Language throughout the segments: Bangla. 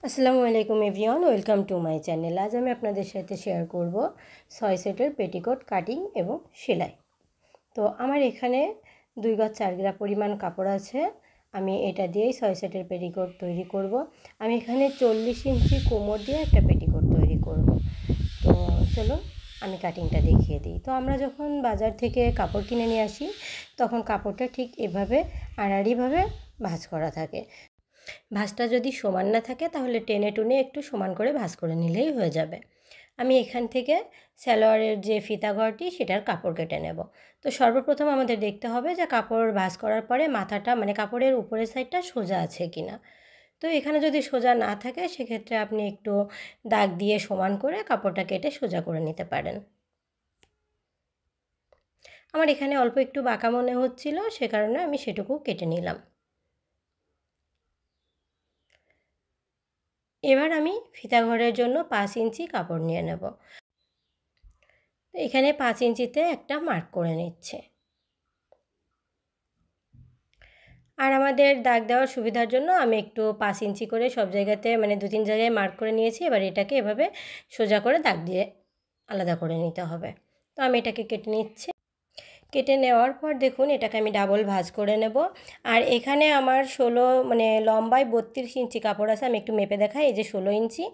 আসসালামু আলাইকুম everyone, welcome to my channel. আজ আমি আপনাদের সাথে শেয়ার করব 6 সেটের পেটিকোট কাটিং এবং সেলাই। তো আমার এখানে 2 গজ 4 গ্রা পরিমাণ কাপড় আছে। আমি এটা দিয়েই 6 সেটের পেটিকোট তৈরি করব। আমি এখানে 40 ইঞ্চি কোমর দিয়ে একটা পেটিকোট তৈরি করব। তো চলুন আমি কাটিংটা দেখিয়ে দিই। তো আমরা যখন বাজার থেকে কাপড় কিনে নিয়ে আসি তখন কাপড়টা ঠিক এভাবে আড়াআড়িভাবে ভাঁজ করা থাকে। ভাঁজটা যদি সমান না থাকে তাহলে টেনে টুনে একটু সমান করে ভাঁজ করে নিলেই হয়ে যাবে। আমি এখান থেকে সালোয়ারের যে ফিতা ঘরটি সেটার কাপড় কেটে নেব। তো সর্বপ্রথম আমাদের দেখতে হবে যে কাপড় ভাঁজ করার পরে মাথাটা মানে কাপড়ের উপরের সাইডটা সোজা আছে কিনা। তো এখানে যদি সোজা না থাকে সেক্ষেত্রে আপনি একটু দাগ দিয়ে সমান করে কাপড়টা কেটে সোজা করে নিতে পারেন। আমার এখানে অল্প একটু বাঁকা মনে হচ্ছিল, সে কারণে আমি সেটুকু কেটে নিলাম। এবার আমি ফিতা ঘরের জন্য 5 ইঞ্চি কাপড় নিয়ে নেব। এখানে 5 ইঞ্চিতে একটা মার্ক করে নিচ্ছে। আর আমাদের দাগ দেওয়ার সুবিধার জন্য আমি একটু 5 ইঞ্চি করে সব জায়গাতে মানে 2-3 জায়গায় মার্ক করে নিয়েছি। এবার এটাকে এভাবে সোজা করে দাগ দিয়ে আলাদা করে নিতে হবে। তো আমি এটাকে কেটে নিচ্ছি। কেটে নেওয়ার পর দেখুন এটাকে আমি ডাবল ভাঁজ করে নেব। আর এখানে আমার 16 মানে লম্বায় 32 ইঞ্চি কাপড় আছে। আমি একটু মেপে দেখাই, এই যে 16 ইঞ্চি।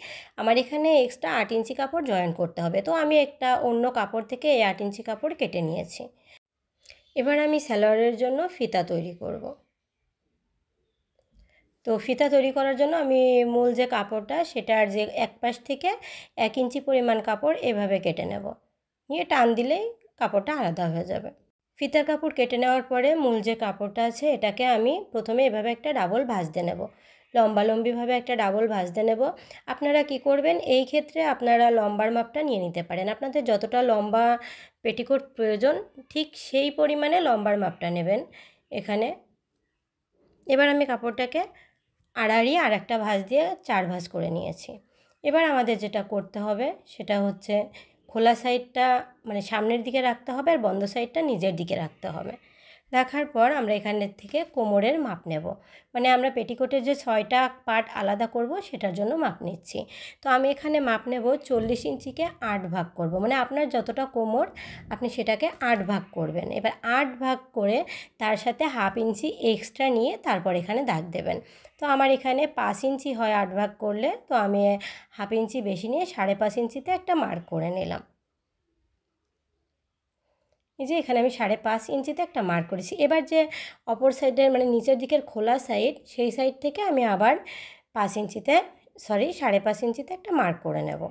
আমার এখানে এক্সট্রা 8 ইঞ্চি কাপড় জয়েন করতে হবে। তো আমি একটা অন্য কাপড় থেকে এই 8 ইঞ্চি কাপড় কেটে নিয়েছি। এবার আমি সালোয়ারের জন্য ফিতা তৈরি করব। তো ফিতা তৈরি করার জন্য আমি মূল যে কাপড়টা সেটার যে এক পাশ থেকে 1 ইঞ্চি পরিমাণ কাপড় এভাবে কেটে নেব। নিয়ে টান দিলেই কাপড়টা আলাদা হয়ে যাবে। ফিতার কাপড় কেটে নেওয়ার পরে মূল যে কাপড়টা আছে এটাকে আমি প্রথমে এভাবে একটা ডাবল ভাঁজ দিয়ে নেব। লম্বালম্বিভাবে একটা ডাবল ভাঁজ দিয়ে নেব। আপনারা কি করবেন, এই ক্ষেত্রে আপনারা লম্বার মাপটা নিয়ে নিতে পারেন। আপনাদের যতটা লম্বা পেটিকোট প্রয়োজন ঠিক সেই পরিমাণে লম্বার মাপটা নেবেন এখানে। এবার আমি কাপড়টাকে আড়াআড়ি আর একটা ভাঁজ দিয়ে 4 ভাঁজ করে নিয়েছি। এবার আমাদের যেটা করতে হবে সেটা হচ্ছে খোলা সাইডটা মানে সামনের দিকে রাখতে হবে আর বন্ধ সাইডটা নিচের দিকে রাখতে হবে। রাখার পর আমরা এখানের থেকে কোমরের মাপ নেব। মানে আমরা পেটিকোটের যে 6টা পার্ট আলাদা করব সেটার জন্য মাপ নিচ্ছি। তো আমি এখানে মাপ নেব 40 ইঞ্চিকে 8 ভাগ করব। মানে আপনার যতটা কোমর আপনি সেটাকে 8 ভাগ করবেন। এবার 8 ভাগ করে তার সাথে হাফ ইঞ্চি এক্সট্রা নিয়ে তারপর এখানে দাগ দেবেন। তো আমার এখানে 5 ইঞ্চি হয় 8 ভাগ করলে, তো আমি হাফ ইঞ্চি বেশি নিয়ে 5.5 ইঞ্চিতে একটা মার্ক করে নিলাম। এই যে এখানে আমি 5.5 ইঞ্চিতে একটা মার্ক করেছি। এবার যে অপর সাইডের মানে নিচের দিকের খোলা সাইড সেই সাইড থেকে আমি আবার 5 ইঞ্চিতে 5.5 ইঞ্চিতে একটা মার্ক করে নেব।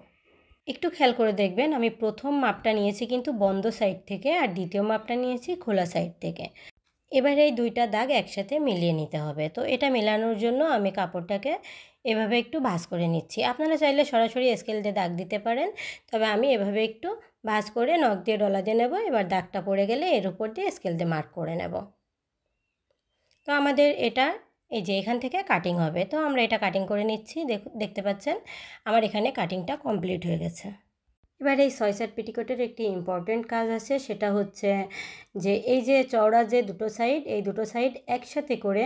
একটু খেয়াল করে দেখবেন আমি প্রথম মাপটা নিয়েছি কিন্তু বন্ধ সাইড থেকে আর দ্বিতীয় মাপটা নিয়েছি খোলা সাইড থেকে। এবার এই দুইটা দাগ একসাথে মিলিয়ে নিতে হবে। তো এটা মেলানোর জন্য আমি কাপড়টাকে এভাবে একটু ভাঁজ করে নিচ্ছি। আপনারা চাইলে সরাসরি স্কেল দিয়ে দাগ দিতে পারেন, তবে আমি এভাবে একটু ভাঁজ করে নখ দিয়ে ডলা দিয়ে নেব। এবার দাগটা পড়ে গেলে এর উপর দিয়ে স্কেল দিয়ে মার্ক করে নেব। তো আমাদের এটা এই যে এখান থেকে কাটিং হবে। তো আমরা এটা কাটিং করে নিচ্ছি। দেখতে পাচ্ছেন আমার এখানে কাটিংটা কমপ্লিট হয়ে গেছে। এবার এই 6 সেট পেটিকোটের একটি ইম্পর্টেন্ট কাজ আছে, সেটা হচ্ছে যে এই যে চওড়া যে দুটো সাইড এই দুটো সাইড একসাথে করে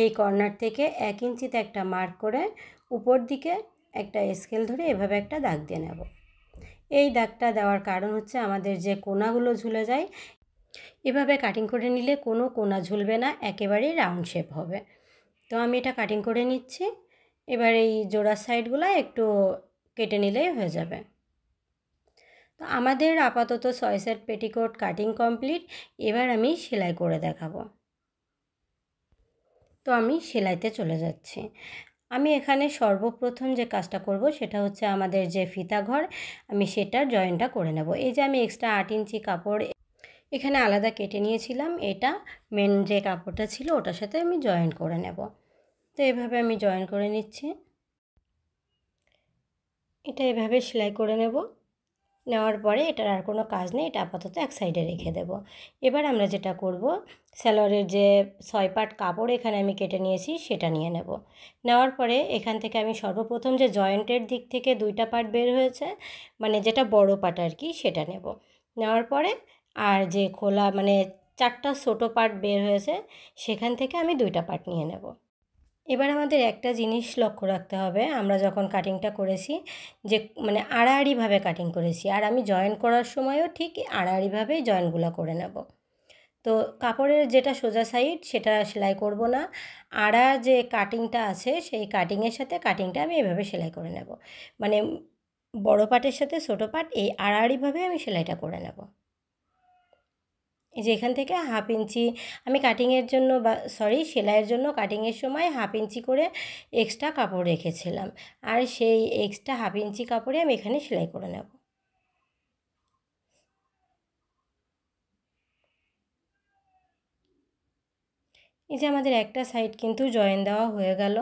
এই কর্নার থেকে 1 ইঞ্চিতে একটা মার্ক করে উপর দিকে একটা স্কেল ধরে এভাবে একটা দাগ দিয়ে নেব। এই দাগটা দেওয়ার কারণ হচ্ছে আমাদের যে কোনাগুলো ঝুলে যায় এভাবে কাটিং করে নিলে কোনো কোনা ঝুলবে না, একেবারেই রাউন্ড শেপ হবে। তো আমি এটা কাটিং করে নিচ্ছি। এবার এই জোড়ার সাইডগুলো একটু কেটে নিলেই হয়ে যাবে। তো আমাদের আপাতত 6 সেট পেটিকোট কাটিং কমপ্লিট। এবার আমি সেলাই করে দেখাবো। তো আমি সেলাইতে চলে যাচ্ছি। আমি এখানে সর্বপ্রথম যে কাজটা করব সেটা হচ্ছে আমাদের যে ফিতা ঘর আমি সেটার জয়েনটা করে নেব। এই যে আমি এক্সট্রা 8 ইঞ্চি কাপড় এখানে আলাদা কেটে নিয়েছিলাম, এটা মেন যে কাপড়টা ছিল ওটার সাথে আমি জয়েন করে নেব। তো এভাবে আমি জয়েন করে নিচ্ছি। এটা এভাবে সেলাই করে নেব। নেওয়ার পরে এটার আর কোনো কাজ নেই, এটা আপাতত এক সাইডে রেখে দেব। এবার আমরা যেটা করব সালোয়ারের যে 6 পার্ট কাপড় এখানে আমি কেটে নিয়েছি সেটা নিয়ে নেব। নেওয়ার পরে এখান থেকে আমি সর্বপ্রথম যে জয়েন্টের দিক থেকে 2টা পার্ট বের হয়েছে মানে যেটা বড় পার্ট আর কি সেটা নেব। নেওয়ার পরে আর যে খোলা মানে 4টা ছোটো পার্ট বের হয়েছে সেখান থেকে আমি 2টা পার্ট নিয়ে নেব। এবার আমাদের একটা জিনিস লক্ষ্য রাখতে হবে, আমরা যখন কাটিংটা করেছি যে মানে আড়াআড়িভাবে কাটিং করেছি, আর আমি জয়েন করার সময়ও ঠিক আড়াআড়িভাবেই জয়েনগুলো করে নেব। তো কাপড়ের যেটা সোজা সাইড সেটা সেলাই করব না, আড়া যে কাটিংটা আছে সেই কাটিংয়ের সাথে কাটিংটা আমি এভাবে সেলাই করে নেব, মানে বড় পাটের সাথে ছোটো পাট এই আড়াআড়িভাবে আমি সেলাইটা করে নেব। এই যে এখান থেকে হাফ ইঞ্চি আমি কাটিংয়ের জন্য সেলাইয়ের জন্য কাটিংয়ের সময় হাফ ইঞ্চি করে এক্সট্রা কাপড় রেখেছিলাম, আর সেই এক্সট্রা হাফ ইঞ্চি কাপড়ে আমি এখানে সেলাই করে নেব। এই যে আমাদের একটা সাইড কিন্তু জয়েন দেওয়া হয়ে গেল।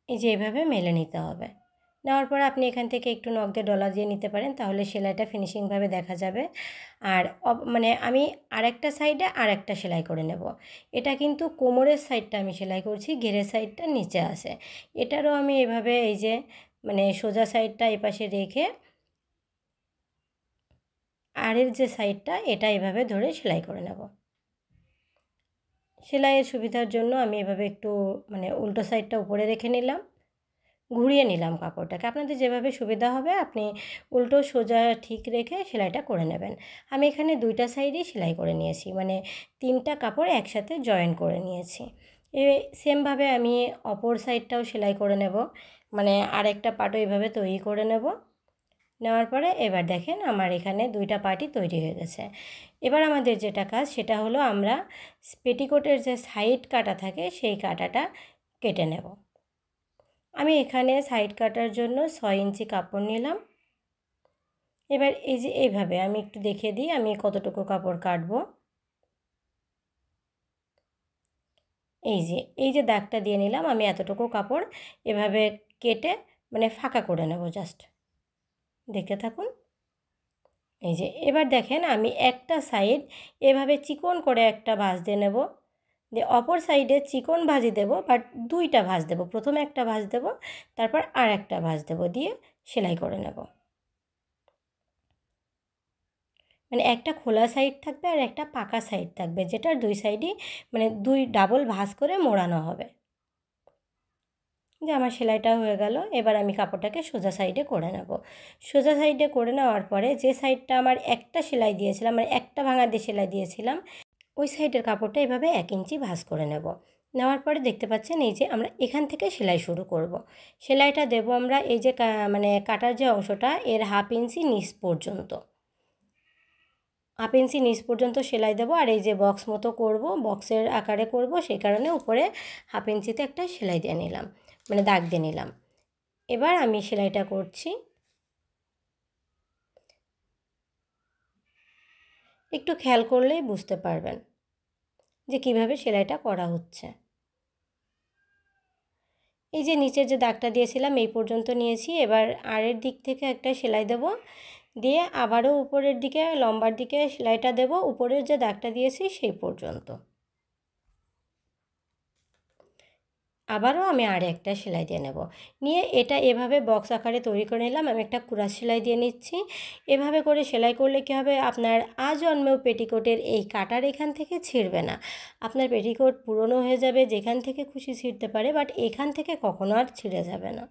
এই যে এভাবে মেলে নিতে হবে। নেওয়ার পর আপনি এখান থেকে একটু নখ দিয়ে ডলা দিয়ে নিতে পারেন, তাহলে সেলাইটা ফিনিশিংভাবে দেখা যাবে। আর মানে আমি আরেকটা সাইডে আরেকটা সেলাই করে নেব। এটা কিন্তু কোমরের সাইডটা আমি সেলাই করছি, ঘেরের সাইডটা নিচে আসে। এটারও আমি এভাবে এই যে মানে সোজা সাইডটা এপাশে রেখে আরের যে সাইডটা এটা এভাবে ধরে সেলাই করে নেব। সেলাইয়ের সুবিধার জন্য আমি এভাবে একটু মানে উল্টো সাইডটা উপরে রেখে নিলাম, ঘুরিয়ে নিলাম কাপড়টাকে। আপনাদের যেভাবে সুবিধা হবে আপনি উল্টো সোজা ঠিক রেখে সেলাইটা করে নেবেন। আমি এখানে দুইটা সাইডই সেলাই করে নিয়েছি, মানে 3টা কাপড় একসাথে জয়েন করে নিয়েছি। সেমভাবে আমি অপর সাইডটাও সেলাই করে নেব, মানে আরেকটা পাটও এইভাবে তৈরি করে নেব। নেওয়ার পরে এবার দেখেন আমার এখানে দুইটা পার্টই তৈরি হয়ে গেছে। এবার আমাদের যেটা কাজ সেটা হলো আমরা পেটিকোটের যে সাইড কাটা থাকে সেই কাটাটা কেটে নেব। আমি এখানে সাইড কাটার জন্য 6 ইঞ্চি কাপড় নিলাম। এবার এই যে এইভাবে আমি একটু দেখিয়ে দিই আমি কতটুকু কাপড় কাটবো। এই যে দাগটা দিয়ে নিলাম, আমি এতটুকু কাপড় এভাবে কেটে মানে ফাঁকা করে নেব। জাস্ট দেখতে থাকুন। এই যে এবার দেখেন আমি একটা সাইড এভাবে চিকন করে একটা ভাঁজ দিয়ে নেব, দিয়ে অপর সাইডে চিকন ভাঁজি দেব, বাট দুইটা ভাঁজ দেব। প্রথমে একটা ভাঁজ দেব, তারপর আর একটা ভাঁজ দেব, দিয়ে সেলাই করে নেব। মানে একটা খোলা সাইড থাকবে আর একটা পাকা সাইড থাকবে, যেটার দুই সাইডই মানে দুই ডাবল ভাঁজ করে মোড়ানো হবে। যে আমার সেলাইটা হয়ে গেল। এবার আমি কাপড়টাকে সোজা সাইডে করে নেব। সোজা সাইডে করে নেওয়ার পরে যে সাইডটা আমার একটা সেলাই দিয়েছিলাম, মানে একটা ভাঙা দিয়ে সেলাই দিয়েছিলাম, ওই সাইডের কাপড়টা এভাবে 1 ইঞ্চি ভাঁজ করে নেব। নেওয়ার পরে দেখতে পাচ্ছেন এই যে আমরা এখান থেকে সেলাই শুরু করব। সেলাইটা দেব আমরা এই যে মানে কাটার যে অংশটা এর হাফ ইঞ্চি নিচ পর্যন্ত, হাফ ইঞ্চি নিচ পর্যন্ত সেলাই দেবো। আর এই যে বক্স মতো করব, বক্সের আকারে করব, সেই কারণে উপরে হাফ ইঞ্চিতে একটা সেলাই দিয়ে নিলাম, মানে দাগ দিয়ে নিলাম। এবার আমি সেলাইটা করছি। একটু খেয়াল করলেই বুঝতে পারবেন যে কিভাবে সেলাইটা করা হচ্ছে। এই যে নিচের যে দাগটা দিয়েছিলাম এই পর্যন্ত নিয়েছি। এবার আড়ের দিক থেকে একটা সেলাই দেব, দিয়ে আবারও উপরের দিকে লম্বার দিকে সেলাইটা দেব, উপরের যে দাগটা দিয়েছি সেই পর্যন্ত। আবারও আমি আর একটা সেলাই দিয়ে নেব, নিয়ে এটা এভাবে বক্স আকারে তৈরি করে নিলাম। আমি একটা কুরাশ সেলাই দিয়ে নিচ্ছি। এভাবে করে সেলাই করলে কী হবে, আপনার আজন্মেও পেটিকোটের এই কাটার এখান থেকে ছিঁড়বে না। আপনার পেটিকোট পুরনো হয়ে যাবে, যেখান থেকে খুশি ছিঁড়তে পারে, বাট এখান থেকে কখনো আর ছিঁড়ে যাবে না।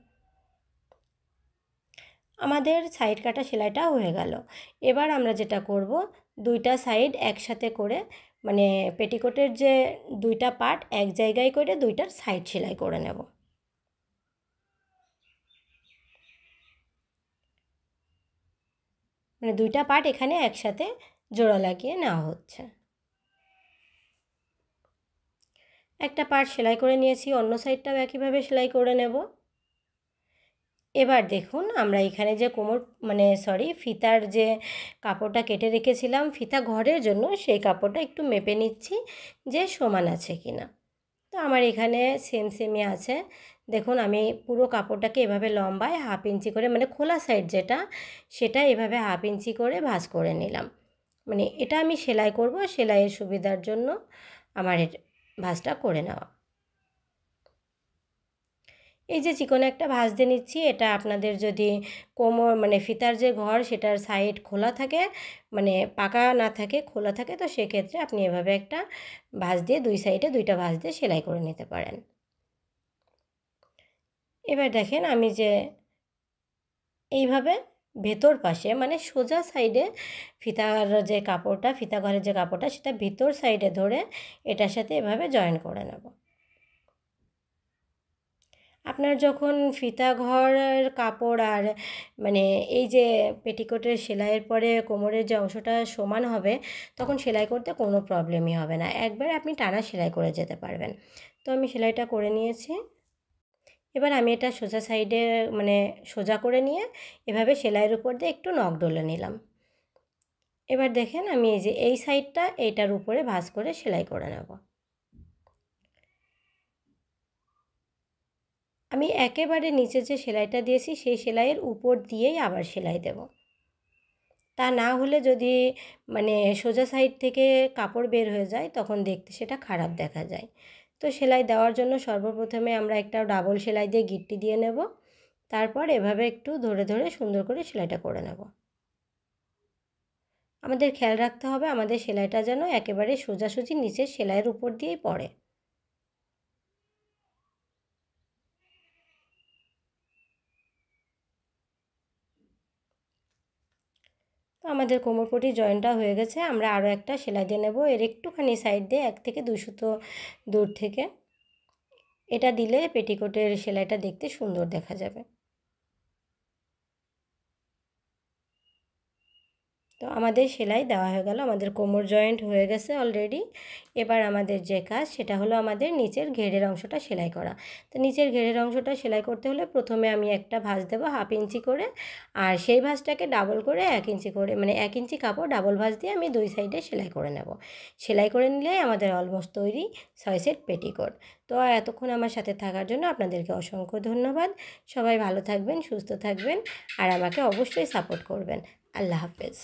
আমাদের সাইড কাটা সেলাইটা হয়ে গেল। এবার আমরা যেটা করব, দুইটা সাইড একসাথে করে মানে পেটিকোটের যে দুইটা পার্ট এক জায়গায় করে দুইটার সাইড সেলাই করে নেব। মানে দুইটা পার্ট এখানে একসাথে জোড়া লাগিয়ে নেওয়া হচ্ছে। একটা পার্ট সেলাই করে নিয়েছি, অন্য সাইডটাও একইভাবে সেলাই করে নেব। এবার দেখুন আমরা এখানে যে ফিতার যে কাপড়টা কেটে রেখেছিলাম ফিতা ঘরের জন্য, সেই কাপড়টা একটু মেপে নিচ্ছি যে সমান আছে কি না। তো আমার এখানে সেমই আছে। দেখুন আমি পুরো কাপড়টাকে এভাবে লম্বায় হাফ ইঞ্চি করে, মানে খোলা সাইড যেটা সেটা এভাবে হাফ ইঞ্চি করে ভাঁজ করে নিলাম। মানে এটা আমি সেলাই করব, সেলাইয়ের সুবিধার জন্য আমার ভাঁজটা করে নেওয়া। এই যে চিকন একটা ভাঁজ দিয়ে নিচ্ছি, এটা আপনাদের যদি কোমর মানে ফিতার যে ঘর সেটার সাইড খোলা থাকে, মানে পাকা না থাকে, খোলা থাকে, তো সেক্ষেত্রে আপনি এভাবে একটা ভাঁজ দিয়ে দুই সাইডে দুইটা ভাঁজ দিয়ে সেলাই করে নিতে পারেন। এবার দেখেন আমি যে এইভাবে ভেতর পাশে মানে সোজা সাইডে ফিতার যে কাপড়টা, ফিতা ঘরের যে কাপড়টা, সেটা ভিতর সাইডে ধরে এটার সাথে এভাবে জয়েন করে নেব। আপনার যখন ফিতা ঘরের কাপড় আর মানে এই যে পেটিকোটের সেলাইয়ের পরে কোমরের যে অংশটা সমান হবে, তখন সেলাই করতে কোনো প্রবলেমই হবে না, একবার আপনি টানা সেলাই করে যেতে পারবেন। তো আমি সেলাইটা করে নিয়েছি। এবার আমি এটা সোজা সাইডে মানে সোজা করে নিয়ে এভাবে সেলাইয়ের উপর দিয়ে একটু নখ ডলে নিলাম। এবার দেখেন আমি এই যে এই সাইডটা এইটার উপরে ভাঁজ করে সেলাই করে নেব। আমি একেবারে নিচে যে সেলাইটা দিয়েছি সেই সেলাইয়ের উপর দিয়েই আবার সেলাই দেব। তা না হলে যদি মানে সোজা সাইড থেকে কাপড় বের হয়ে যায় তখন দেখতে সেটা খারাপ দেখা যায়। তো সেলাই দেওয়ার জন্য সর্বপ্রথমে আমরা একটা ডাবল সেলাই দিয়ে গিট্টি দিয়ে নেব, তারপর এভাবে একটু ধরে ধরে সুন্দর করে সেলাইটা করে নেব। আমাদের খেয়াল রাখতে হবে আমাদের সেলাইটা যেন একেবারে সোজাসুজি নিচের সেলাইয়ের উপর দিয়েই পড়ে। তো আমাদের কোমরপটি জয়েনটা হয়ে গেছে, আমরা আরও একটা সেলাই দিয়ে নেব এর একটুখানি সাইড দিয়ে 1 থেকে 2 সুতো দূর থেকে। এটা দিলে পেটিকোটের সেলাইটা দেখতে সুন্দর দেখা যাবে। তো আমাদের সেলাই দেওয়া হয়ে গেল, আমাদের কোমর জয়েন্ট হয়ে গেছে অলরেডি। এবার আমাদের যে কাজ সেটা হলো আমাদের নিচের ঘেরের অংশটা সেলাই করা। তো নিচের ঘেরের অংশটা সেলাই করতে হলে প্রথমে আমি একটা ভাঁজ দেবো 1/2 ইঞ্চি করে, আর সেই ভাঁজটাকে ডাবল করে 1 ইঞ্চি করে মানে 1 ইঞ্চি কাপড় ডাবল ভাঁজ দিয়ে আমি দুই সাইডে সেলাই করে নেব। সেলাই করে নিলেই আমাদের অলমোস্ট তৈরি 6 সেট পেটিকোট। তো এতক্ষণ আমার সাথে থাকার জন্য আপনাদেরকে অসংখ্য ধন্যবাদ। সবাই ভালো থাকবেন, সুস্থ থাকবেন, আর আমাকে অবশ্যই সাপোর্ট করবেন। আল্লাহ হাফেজ।